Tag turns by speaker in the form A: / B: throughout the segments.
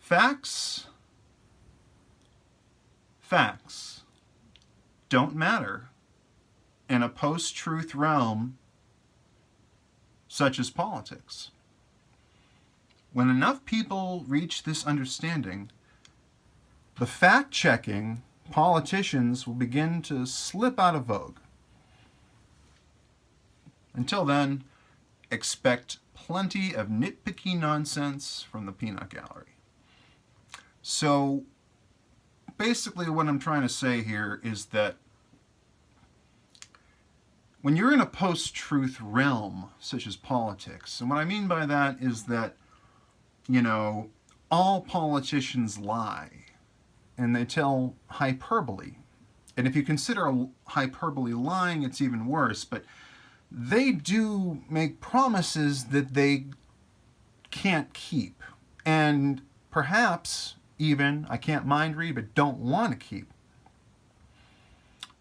A: Facts don't matter in a post-truth realm such as politics. When enough people reach this understanding, the fact-checking politicians will begin to slip out of vogue. Until then, expect plenty of nitpicky nonsense from the peanut gallery. So basically what I'm trying to say here is that when you're in a post-truth realm, such as politics, and what I mean by that is that, all politicians lie, and they tell hyperbole. And if you consider hyperbole lying, it's even worse, but they do make promises that they can't keep, and perhaps even, I can't mind read, but don't want to keep.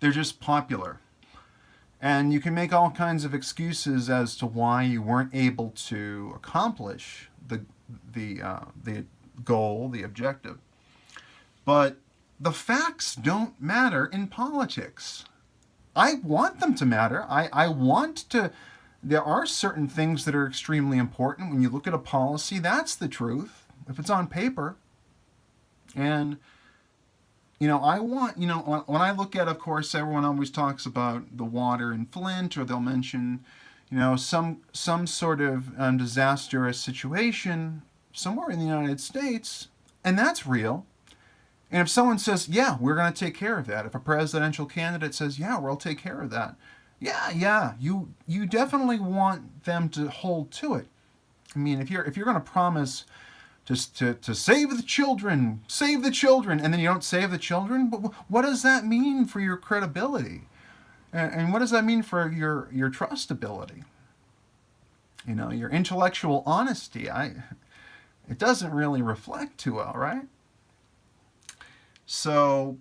A: They're just popular. And you can make all kinds of excuses as to why you weren't able to accomplish the goal, the objective. But the facts don't matter in politics. I want them to matter. I want to... There are certain things that are extremely important. When you look at a policy, that's the truth, if it's on paper. And, I want, when I look at, of course, everyone always talks about the water in Flint, or they'll mention, some sort of disastrous situation somewhere in the United States, and that's real. And if someone says, yeah, we're going to take care of that, if a presidential candidate says, yeah, we'll take care of that, yeah, you definitely want them to hold to it. I mean, if you're going to promise just to save the children, and then you don't save the children, what does that mean for your credibility? And what does that mean for your trustability? Your intellectual honesty, it doesn't really reflect too well, right? So,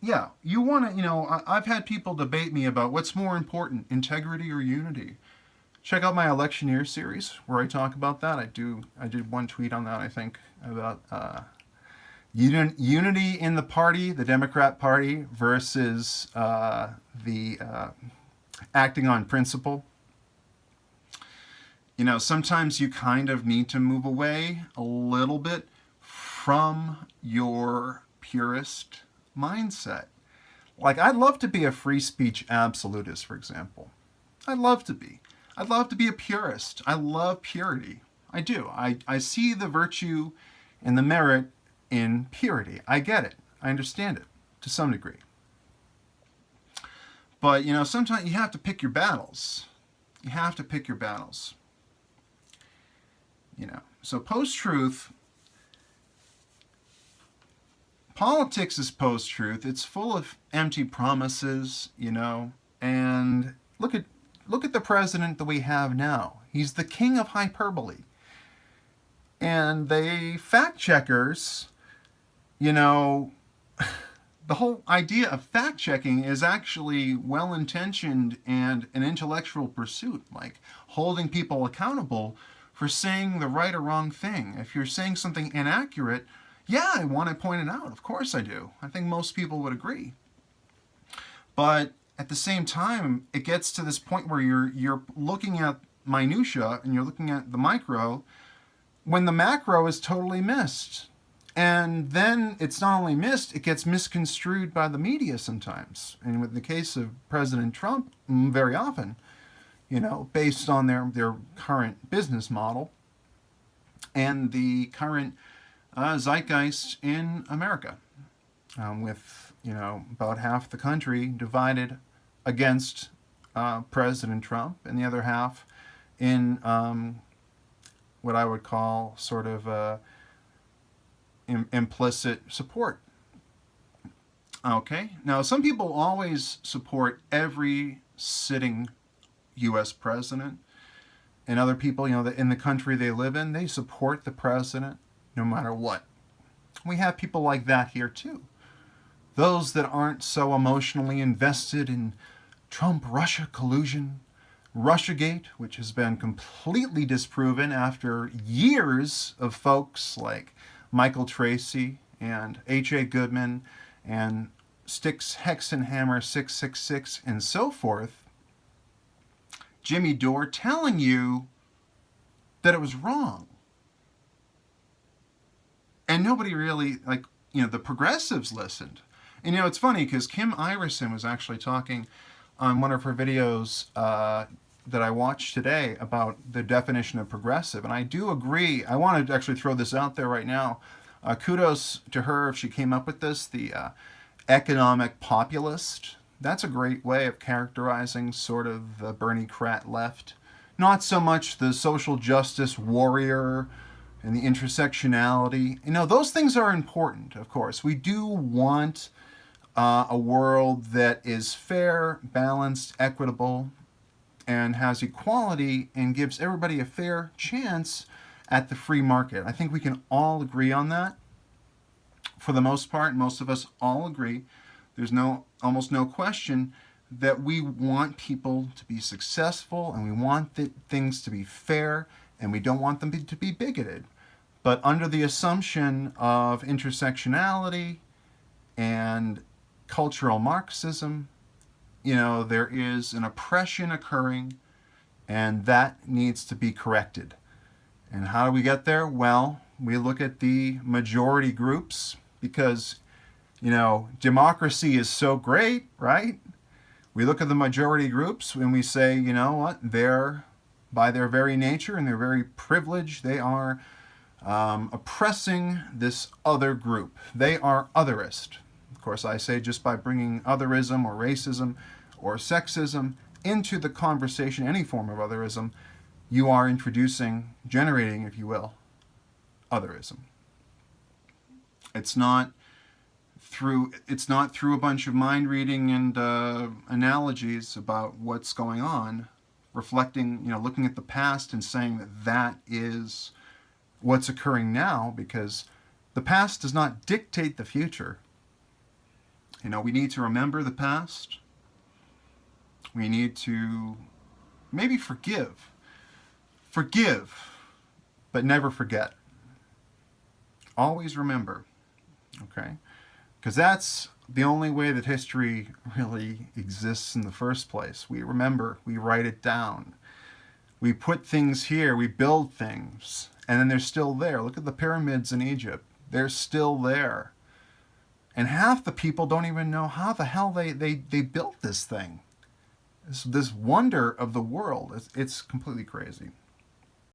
A: yeah, you want to, I've had people debate me about what's more important, integrity or unity. Check out my Electioneer series where I talk about that. I did one tweet on that, I think, about unity in the party, the Democrat Party, versus the acting on principle. Sometimes you kind of need to move away a little bit from your purist mindset. Like, I'd love to be a free speech absolutist, for example. I'd love to be a purist. I love purity. I do. I see the virtue and the merit in purity. I get it. I understand it to some degree. But, sometimes you have to pick your battles. You have to pick your battles. So post-truth, politics is post-truth. It's full of empty promises, and look at the president that we have now. He's the king of hyperbole. And the fact-checkers, the whole idea of fact-checking is actually well-intentioned and an intellectual pursuit, like holding people accountable for saying the right or wrong thing. If you're saying something inaccurate, yeah, I want to point it out. Of course I do. I think most people would agree. But at the same time, it gets to this point where you're looking at minutia and you're looking at the micro when the macro is totally missed. And then it's not only missed, it gets misconstrued by the media sometimes. And with the case of President Trump, very often, based on their current business model and the current zeitgeist in America, with, about half the country divided against President Trump and the other half in what I would call sort of implicit support. Okay, now some people always support every sitting U.S. president, and other people, in the country they live in, they support the president no matter what. We have people like that here too. Those that aren't so emotionally invested in Trump-Russia collusion, Russiagate, which has been completely disproven after years of folks like Michael Tracy and H.A. Goodman and Styx Hexenhammer 666 and so forth, Jimmy Dore telling you that it was wrong. And nobody really, like, the progressives listened. And it's funny because Kim Iverson was actually talking on one of her videos that I watched today about the definition of progressive. And I do agree. I want to actually throw this out there right now. Kudos to her if she came up with this, the economic populist. That's a great way of characterizing sort of the Bernie Krat left. Not so much the social justice warrior and the intersectionality. Those things are important, of course. We do want a world that is fair, balanced, equitable, and has equality and gives everybody a fair chance at the free market. I think we can all agree on that. For the most part, most of us all agree. There's almost no question that we want people to be successful and we want things to be fair and we don't want them to be bigoted. But under the assumption of intersectionality and cultural Marxism, there is an oppression occurring and that needs to be corrected. And how do we get there? Well, we look at the majority groups because, democracy is so great, right? We look at the majority groups and we say, you know what, they're, by their very nature and their very privilege, they are oppressing this other group. They are otherist. Of course, I say just by bringing otherism or racism or sexism into the conversation, any form of otherism, you are generating, if you will, otherism. It's not through a bunch of mind reading and analogies about what's going on, reflecting, looking at the past and saying that is what's occurring now, because the past does not dictate the future. We need to remember the past. We need to maybe forgive, but never forget. Always remember, okay? Because that's the only way that history really exists in the first place. We remember, we write it down. We put things here, we build things, and then they're still there. Look at the pyramids in Egypt. They're still there. And half the people don't even know how the hell they built this thing. This wonder of the world. It's completely crazy.